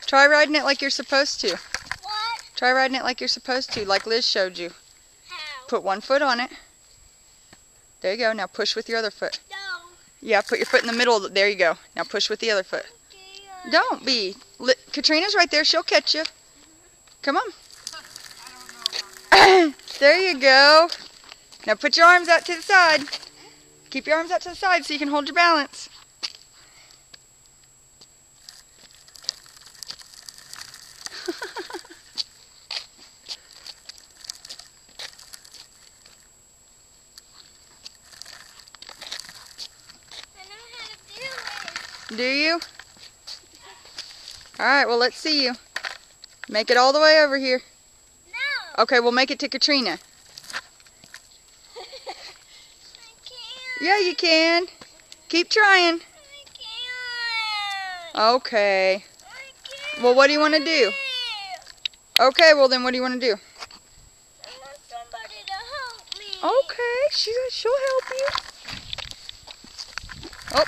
Try riding it like you're supposed to. What? Try riding it like you're supposed to, like Liz showed you. How? Put one foot on it. There you go. Now push with your other foot. No. Yeah, put your foot in the middle. There you go. Now push with the other foot. Okay, Don't be. Katrina's right there. She'll catch you. Come on. There you go. Now put your arms out to the side. Keep your arms out to the side so you can hold your balance. I know how to do it. Do you? Alright, well let's see you. Make it all the way over here. No. Okay, we'll make it to Katrina. I can't. Yeah, you can. Keep trying. I can't. Okay. I can't. Well, what do you want to do? Okay, well then what do you want to do? I want somebody to help me. Okay, she'll help you. Oh.